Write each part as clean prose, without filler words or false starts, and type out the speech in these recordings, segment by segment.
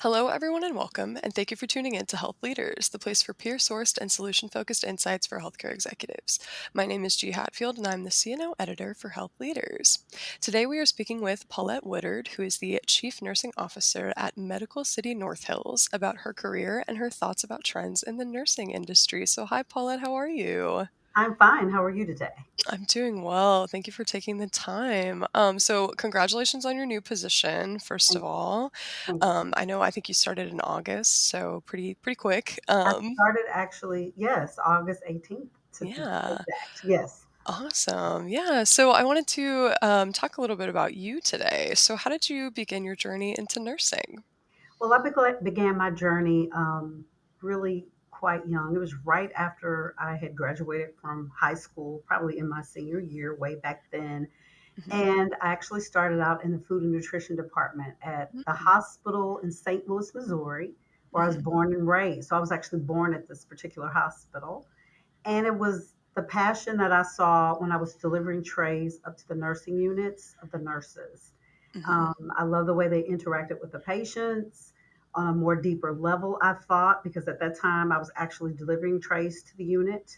Hello, everyone, and welcome, and thank you for tuning in to Health Leaders, the place for peer-sourced and solution-focused insights for healthcare executives. My name is G. Hatfield, and I'm the CNO editor for Health Leaders. Today, we are speaking with Paulette Woodard, who is the Chief Nursing Officer at Medical City North Hills, about her career and her thoughts about trends in the nursing industry. So, hi, Paulette, how are you? I'm fine. How are you today? I'm doing well. Thank you for taking the time. So congratulations on your new position, first of Thank, all. thank you. I think you started in August, so pretty quick. I started actually, yes, August 18th to be Yeah, exact. Yes. awesome. Yeah, so I wanted to talk a little bit about you today. So how did you begin your journey into nursing? Well, began my journey really quite young. It was right after I had graduated from high school, probably in my senior year, way back then. Hmm. And I actually started out in the food and nutrition department at the hospital in St. Louis, Missouri, where I was Hmm. born and raised. So I was actually born at this particular hospital. And it was the passion that I saw when I was delivering trays up to the nursing units of the nurses. Hmm. I love the way they interacted with the patients on a more deeper level, I thought, because at that time I was actually delivering trays to the unit.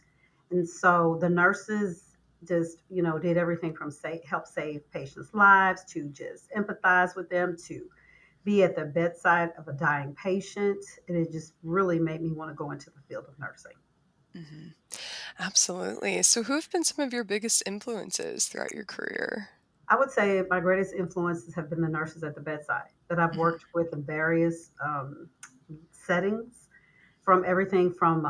And so the nurses just, did everything from help save patients' lives to just empathize with them to be at the bedside of a dying patient. And it just really made me want to go into the field of nursing. Hmm. Absolutely. So who have been some of your biggest influences throughout your career? I would say my greatest influences have been the nurses at the bedside that I've Hmm. worked with in various settings, from everything from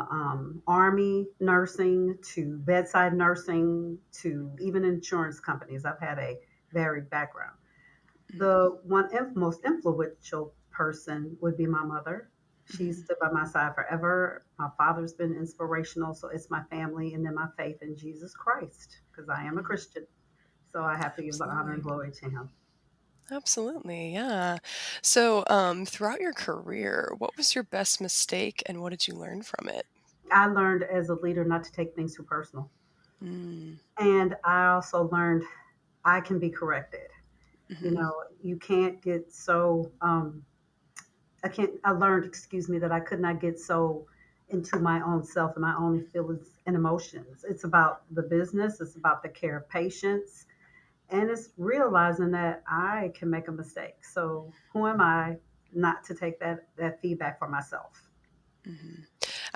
Army nursing to bedside nursing to even insurance companies. I've had a varied background. The most influential person would be my mother. She Hmm. stood by my side forever. My father's been inspirational, so it's my family and then my faith in Jesus Christ because I am a Hmm. Christian. So I have to give the honor and Absolutely. glory to him. Absolutely, yeah. So, throughout your career, what was your best mistake and what did you learn from it? I learned as a leader not to take things too personal. Mm, And I also learned I can be corrected. mhm, You can't get so, I learned, excuse me, that I could not get so into my own self and my own feelings and emotions. It's about the business, it's about the care of patients, and it's realizing that I can make a mistake. So who am I not to take that feedback for myself? mhm.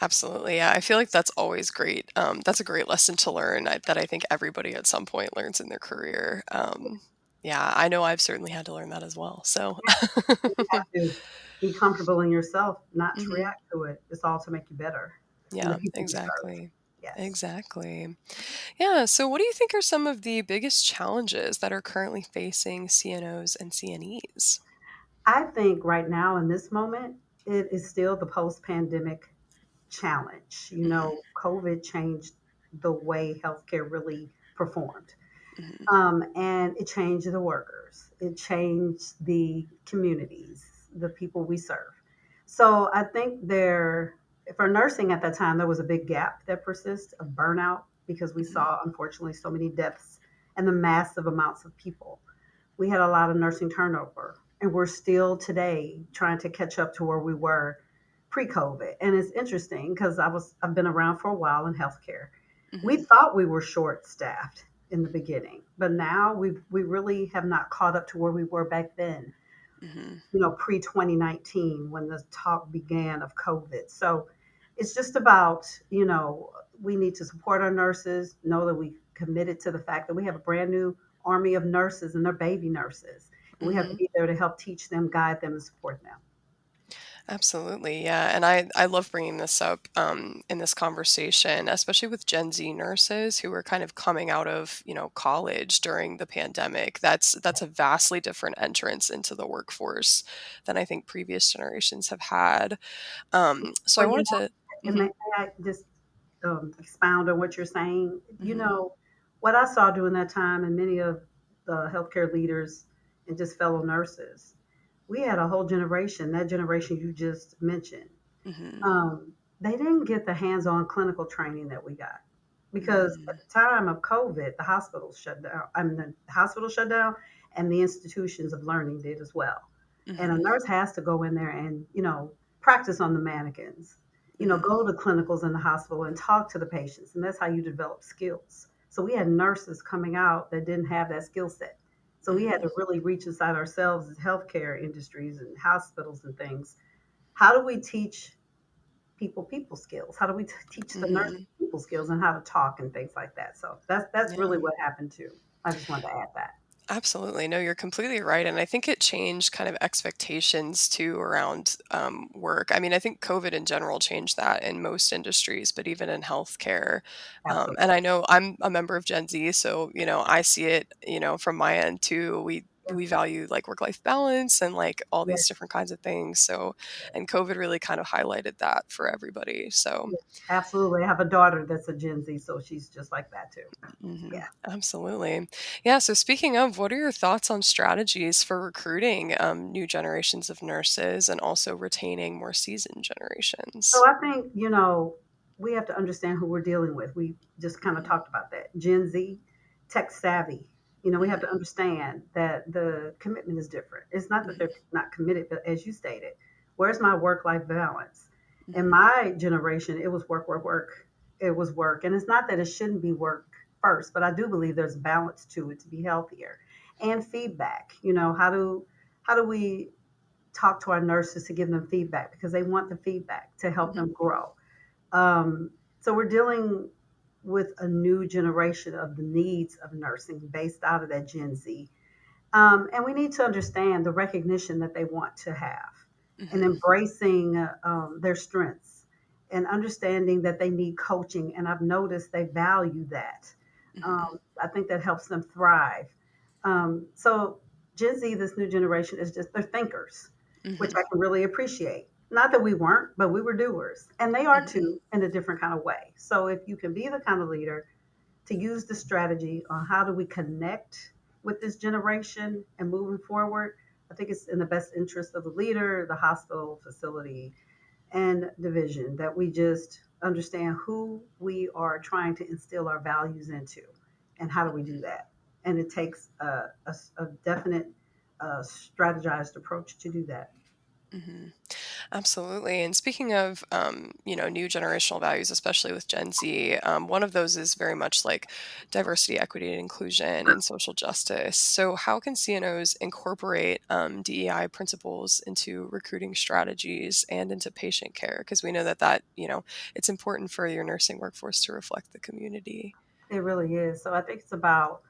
Absolutely, yeah, I feel like that's always great. That's a great lesson to learn that I think everybody at some point learns in their career. Yeah, I know I've certainly had to learn that as well. So, You have to be comfortable in yourself, not to mhm, react to it. It's all to make you better and the yeah, people you serve. exactly. Yes. Exactly. Yeah. So, what do you think are some of the biggest challenges that are currently facing CNOs and CNEs? I think right now in this moment, it is still the post pandemic challenge. Hmm. COVID changed the way healthcare really performed. Hmm. And it changed the workers, it changed the communities, the people we serve. So I think for nursing at that time, there was a big gap that persists of burnout because we Hmm. saw, unfortunately, so many deaths and the massive amounts of people. We had a lot of nursing turnover, and we're still today trying to catch up to where we were pre-COVID. And it's interesting because I've been around for a while in healthcare. We Hmm. thought we were short staffed in the beginning, but now we really have not caught up to where we were back then, Hmm. pre 2019 when the talk began of COVID. So it's just about, we need to support our nurses, know that we committed to the fact that we have a brand new army of nurses and they're baby nurses. And we have to Hmm. be there to help teach them, guide them, and support them. Absolutely, yeah, and I love bringing this up in this conversation, especially with Gen Z nurses who are kind of coming out of college during the pandemic. That's a vastly different entrance into the workforce than I think previous generations have had. So I Well, wanted to. and Mhm, may I just expound on what you're saying? mhm, What I saw during that time, and many of the healthcare leaders and just fellow nurses, we had a whole generation, that generation you just mentioned. mhm, They didn't get the hands on clinical training that we got because at mm, the time of COVID, the hospitals shut down. I mean, the hospital shut down and the institutions of learning did as well. And a Mhm. nurse has to go in there and, practice on the mannequins, Mhm. go to clinicals in the hospital and talk to the patients. And that's how you develop skills. So we had nurses coming out that didn't have that skill set. So we had Mhm. to really reach inside ourselves as healthcare industries and hospitals and things. How do we teach people skills? How do we teach the nurses Mhm. people skills and how to talk and things like that? So that's really Yeah. what happened too. I just wanted to add that. Absolutely. No, you're completely right. And I think it changed kind of expectations too around work. I mean, I think COVID in general changed that in most industries, but even in healthcare. Absolutely. And I know I'm a member of Gen Z, so, I see it, from my end too. Yeah. We value like work life balance and like all Yes. these different kinds of things. So, Yes. and COVID really kind of highlighted that for everybody. So, Yes. Absolutely. I have a daughter that's a Gen Z, so she's just like that too. Yeah. Absolutely. Yeah. So, speaking of, what are your thoughts on strategies for recruiting new generations of nurses and also retaining more seasoned So generations? I think, we have to understand who we're dealing with. We just kind of Hmm. talked about that. Gen Z, tech savvy. We have to Hmm. understand that the commitment is different. It's not that they're Hmm. not committed, but as you stated, where's my work life balance? In Hmm. my generation, it was work, work, work. It was work. And it's not that it shouldn't be work first, but I do believe there's balance to it to be healthier. And feedback. How do we talk to our nurses to give them feedback because they want the feedback to help them Hmm. grow. Um, so we're dealing with a new generation of the needs of nursing based out of that Gen Z. And we need to understand the recognition that they want to have and Hmm. embracing their strengths and understanding that they need coaching. And I've noticed they value that. Hmm. I think that helps them thrive. So Gen Z, this new generation, is just, they're thinkers, which Hmm. I can really appreciate. Not that we weren't, but we were doers. And they are Hmm. too in a different kind of way. So if you can be the kind of leader to use the strategy on how do we connect with this generation and moving forward, I think it's in the best interest of the leader, the hospital, facility, and division that we just understand who we are trying to instill our values into and how do we do that. And it takes a definite strategized approach to do that. Hmm. Absolutely. And speaking of, new generational values, especially with Gen Z, one of those is very much like diversity, equity, and inclusion, and social justice. So, how can CNOs incorporate DEI principles into recruiting strategies and into patient care? Because we know that it's important for your nursing workforce to reflect the community. It really is. So I think it's about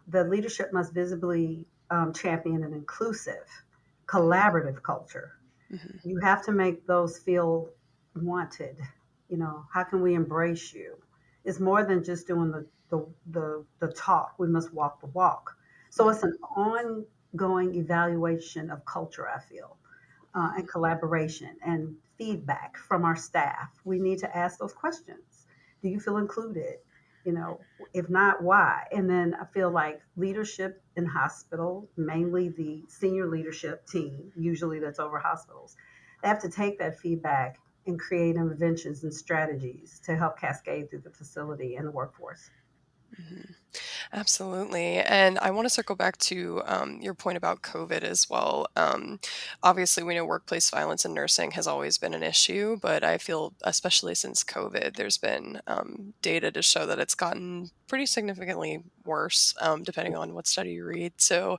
the leadership must visibly champion an inclusive, Hmm. collaborative culture. Hmm. You have to make those feel wanted. How can we embrace you? It's more than just doing the talk. We must walk the walk. So it's Hmm. an ongoing evaluation of culture, I feel, and Hmm. collaboration and feedback from our staff. We need to ask those questions. Do you feel included? You know, if not, why? And then I feel like leadership in hospital, mainly the senior leadership team, usually that's over hospitals, they have to take that feedback and create interventions and strategies to help cascade through the facility and the workforce. Hmm. Absolutely. And I want to circle back to your point about COVID as well. Obviously, we know workplace violence in nursing has always been an issue, but I feel, especially since COVID, there's been data to show that it's gotten pretty significantly worse, depending on what study you read. So,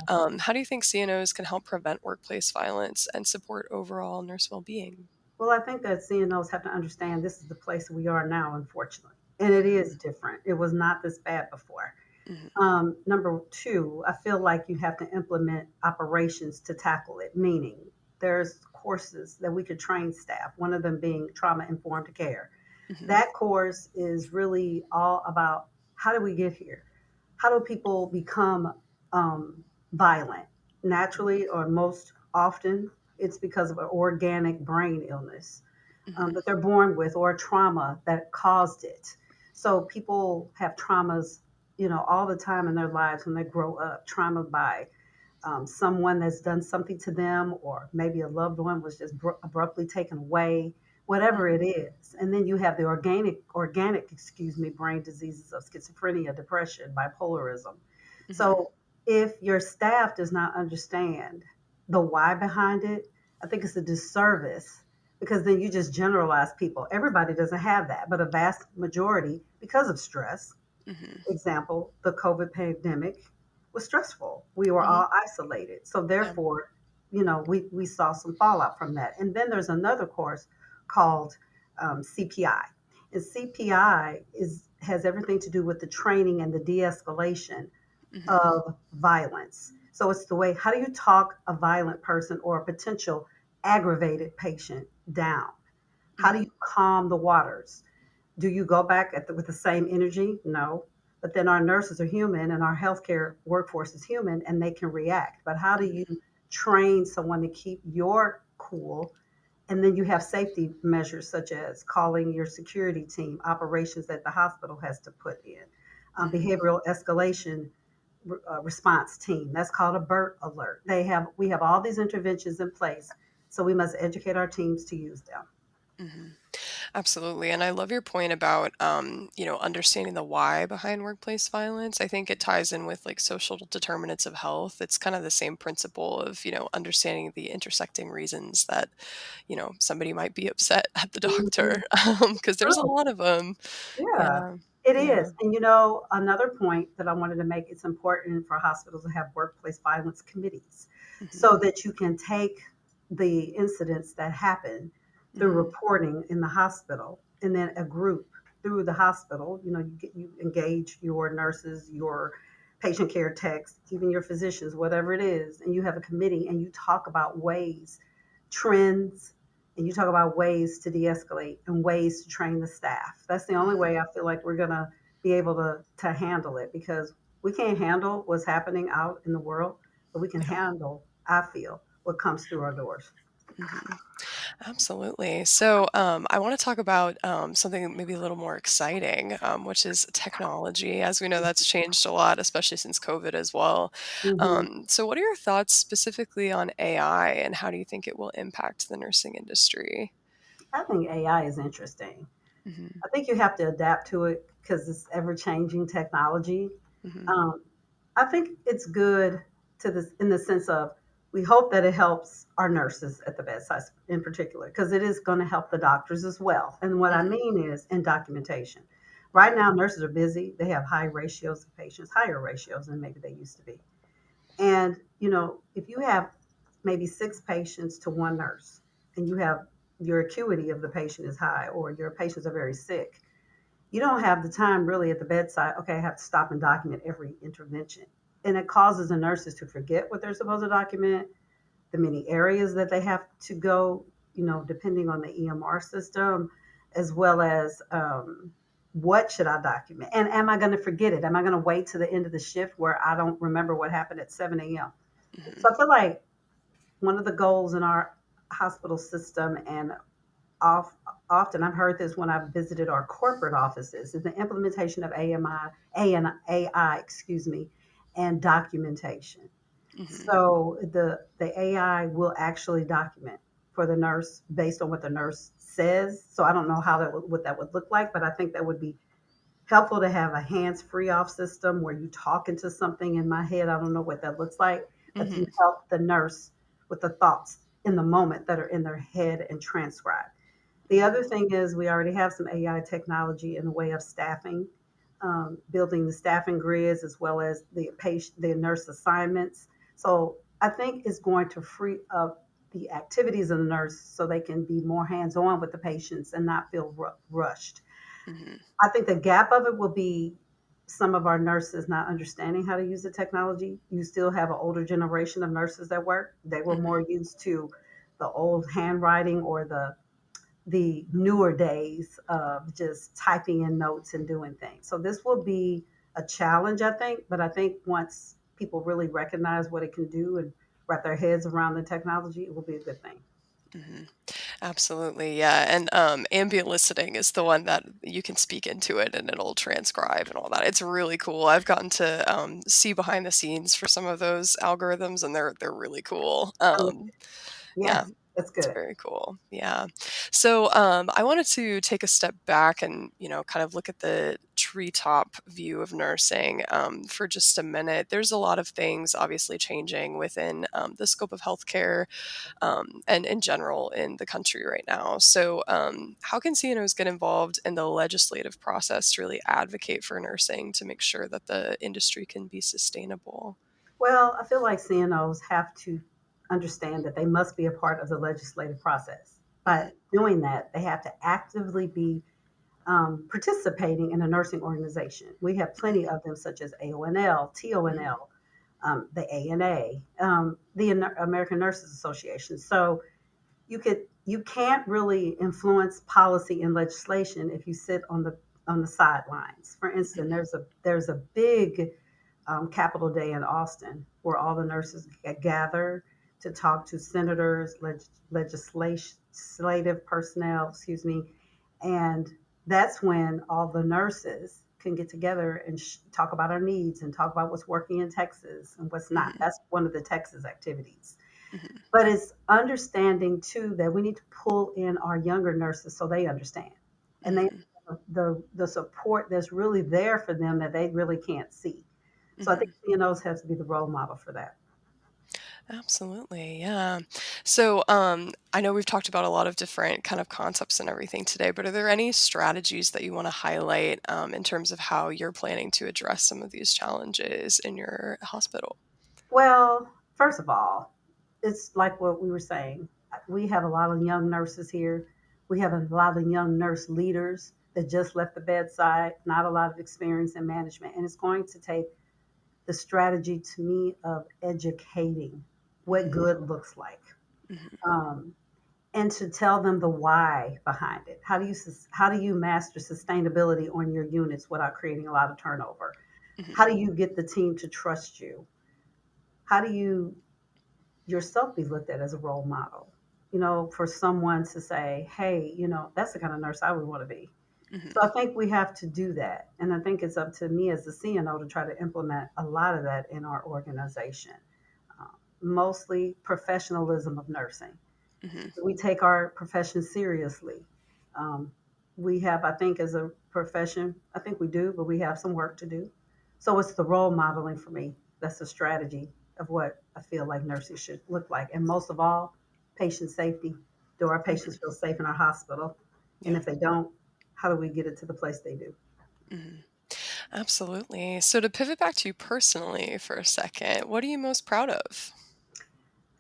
how do you think CNOs can help prevent workplace violence and support overall nurse well being? Well, I think that CNOs have to understand this is the place we are now, unfortunately. And it is different. It was not this bad before. Hmm. Number two, I feel like you have to implement operations to tackle it, meaning there's courses that we could train staff, one of them being trauma informed care. Hmm. That course is really all about how do we get here? How do people become um, violent? Naturally, or most often, it's because of an organic brain illness Hmm. that they're born with or trauma that caused it. So people have traumas, all the time in their lives when they grow up, trauma by someone that's done something to them, or maybe a loved one was just abruptly taken away, whatever it is. And then you have the brain diseases of schizophrenia, depression, bipolarism. Hmm. So if your staff does not understand the why behind it, I think it's a disservice because then you just generalize people. Everybody doesn't have that, but a vast majority, because of stress, Mhm. example, the COVID pandemic was stressful. We were Mhm. all isolated. So Yeah. therefore, we saw some fallout from that. And then there's another course called CPI. And CPI has everything to do with the training and the de-escalation Mhm. of violence. So it's the way, how do you talk a violent person or a potential aggravated patient down? How do you Mhm. calm the waters? Do you go back with the same energy? No. But then our nurses are human and our healthcare workforce is human and they can react. But how do you Mhm. train someone to keep your cool? And then you have safety measures such as calling your security team, operations that the hospital has to put in, Mhm. behavioral escalation response team. That's called a BERT alert. We have all these interventions in place, so we must educate our teams to use them. Mhm. Absolutely. And I love your point about, understanding the why behind workplace violence. I think it ties in with like social determinants of health. It's kind of the same principle of, understanding the intersecting reasons that, somebody might be upset at the Mhm. doctor. Because there's a True. lot of them. Yeah, Yeah. it Yeah. is. And another point that I wanted to make, it's important for hospitals to have workplace violence committees Hmm. so that you can take the incidents that happen through Hmm. reporting in the hospital and then a group through the hospital. You engage your nurses, your patient care techs, even your physicians, whatever it is, and you have a committee and you talk about ways, trends, and you talk about ways to de-escalate and ways to train the staff. That's the only Hmm. way I feel like we're going to be able to handle it because we can't handle what's happening out in the world, but we can Yeah. handle, I feel, what comes through our doors. Hmm. Absolutely. So, I want to talk about something maybe a little more exciting, which is technology. As we know, that's changed a lot, especially since COVID as well. Hmm. So, what are your thoughts specifically on AI, and how do you think it will impact the nursing industry? I think AI is interesting. Hmm. I think you have to adapt to it because it's ever changing technology. Hmm. Um, I think it's good to this in the sense of we hope that it helps our nurses at the bedside in particular because it is going to help the doctors as well. And what I Hmm. mean is in documentation. Right now, nurses are busy. They have high ratios of patients, higher ratios than maybe they used to be. And if you have maybe 6 patients to one nurse, and you have your acuity of the patient is high, or your patients are very sick, you don't have the time really at the bedside. Okay, I have to stop and document every intervention. And it causes the nurses to forget what they're supposed to document, the many areas that they have to go, depending on the EMR system, as well as what should I document? And am I going to forget it? Am I going to wait to the end of the shift where I don't remember what happened at 7 a.m.? Hmm. So I feel like one of the goals in our hospital system and off, often I've heard this when I've visited our corporate offices is the implementation of AI, excuse me, and documentation. Hmm. So the AI will actually document for the nurse based on what the nurse says. So I don't know what that would look like, but I think that would be helpful to have a hands-free off system where you talk into something in my head. I don't know what that looks like, but you Hmm. help the nurse with the thoughts in the moment that are in their head and transcribe. The other Hmm. thing is we already have some AI technology in the way of staffing, building the staffing grids as well as the nurse assignments. So I think it's going to free up the activities of the nurse so they can be more hands-on with the patients and not feel rushed. Hmm. I think the gap of it will be some of our nurses not understanding how to use the technology. You still have an older generation of nurses that work. They were Hmm. more used to the old handwriting or the newer days of just typing in notes and doing things. So this will be a challenge, I think, but I think once people really recognize what it can do and wrap their heads around the technology, it will be a good thing. Hmm. Absolutely, yeah, and, ambient listening is the one that you can speak into it and it'll transcribe and all that. It's really cool. I've gotten to, see behind the scenes for some of those algorithms, and they're really cool. I mean, Yeah. yes, That's It's good. very cool. Yeah. So I wanted to take a step back and, kind of look at the treetop view of nursing for just a minute. There's a lot of things obviously changing within the scope of healthcare and in general in the country right now. So, how can CNOs get involved in the legislative process to really advocate for nursing to make sure that the industry can be sustainable? Well, I feel like CNOs have to understand that they must be a part of the legislative process. Hmm. By doing that, they have to actively be participating in a nursing organization. We have plenty of them, such as AONL, Hmm. TONL, the ANA, the American Nurses Association. So you can't really influence policy and legislation if you sit on the sidelines. For instance, there's a big Capitol Day in Austin where all the nurses gather to talk to senators, legislative personnel, excuse me, and that's when all the nurses can get together and talk about our needs and talk about what's working in Texas and what's not. Hmm. That's one of the Texas activities. Hmm. But it's understanding too that we need to pull in our younger nurses so they understand and they Hmm. the support that's really there for them that they really can't see. So I think Hmm. CNOs have to be the role model for that. Absolutely, yeah. So, I know we've talked about a lot of different kind of concepts and everything today, but are there any strategies that you want to highlight in terms of how you're planning to address some of these challenges in your hospital? Well, first of all, it's like what we were saying. We have a lot of young nurses here. We have a lot of young nurse leaders that just left the bedside, not a lot of experience in management. And it's going to take the strategy to me of educating what Hmm. good looks like. Hmm. Um, and to tell them the why behind it. How do you master sustainability on your units without creating a lot of turnover? How Hmm. do you get the team to trust you? How do you yourself be looked at as a role model? For someone to say, hey, that's the kind of nurse I would want to be. So I Hmm. think we have to do that. And I think it's up to me as the CNO to try to implement a lot of that in our organization. Mostly professionalism of nursing. Hmm. We take our profession seriously. Um, we have, I think, as a profession, I think we do, but we have some work to do. So it's the role modeling for me. That's the strategy of what I feel like nursing should look like. And most of all, patient safety. Do our patients Hmm. feel safe in our hospital? And Yeah. if they don't, how do we get it to the place they do? Hmm. Absolutely. So, to pivot back to you personally for a second, what are you most proud of?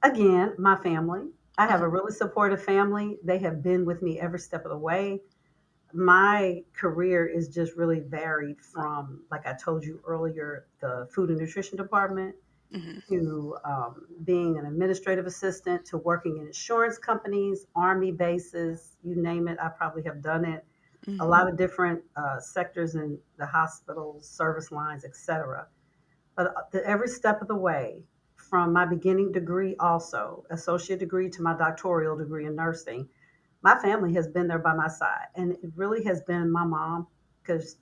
Again, my family. I have a Hmm. really supportive family. They have been with me every step of the way. My career is just really varied from, like I told you earlier, the food and nutrition department Hmm. to being an administrative assistant to working in insurance companies, army bases, you name it. I probably have done it. A Hmm. lot of different sectors in the hospitals, service lines, etc. But every step of the way, from my beginning degree, also associate degree, to my doctoral degree in nursing, my family has been there by my side, and it really has been my mom, because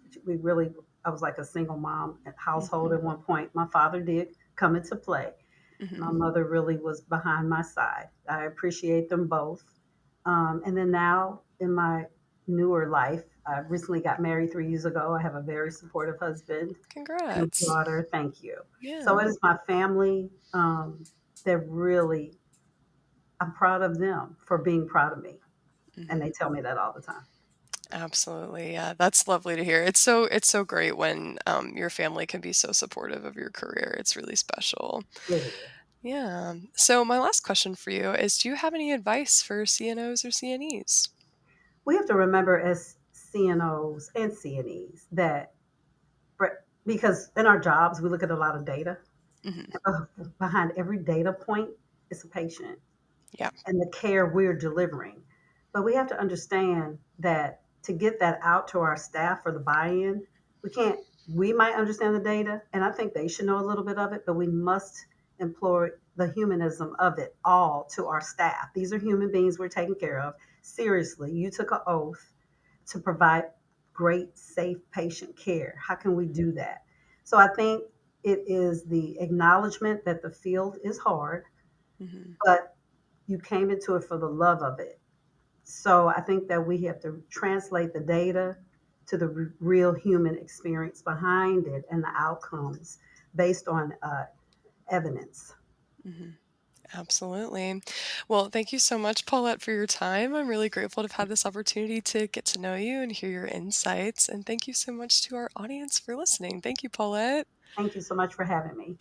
I was like a single mom household Hmm. at one point. My father did come into play. My Hmm. mother really was behind my side. I appreciate them both. And then now in my newer life, I recently got married 3 years ago. I have a very supportive husband and a Congrats. daughter. Thank you. So Yeah. it is my family that really, I'm proud of them for being proud of me. And they Hmm. tell me that all the time. Absolutely. Yeah, that's lovely to hear. It's so great when your family can be so supportive of your career. It's really special. It is. Yeah. So my last question for you is, do you have any advice for CNOs or CNEs? We have to remember as CNOs and CNEs that because in our jobs, we look at a lot of data. Hmm. Behind every data point is a patient Yeah. and the care we're delivering. But we have to understand that to get that out to our staff for the buy in, we can't, we might understand the data, and I think they should know a little bit of it, but we must employ the humanism of it all to our staff. These are human beings we're taking care of. Seriously, you took an oath to provide great, safe patient care. How can we do that? So I think it is the acknowledgement that the field is hard, Hmm. but You came into it for the love of it. So I think that we have to translate the data to the real human experience behind it and the outcomes based on evidence. Hmm. Absolutely. Well, thank you so much, Paulette, for your time. I'm really grateful to have had this opportunity to get to know you and hear your insights. And thank you so much to our audience for listening. Thank you, Paulette. Thank you so much for having me.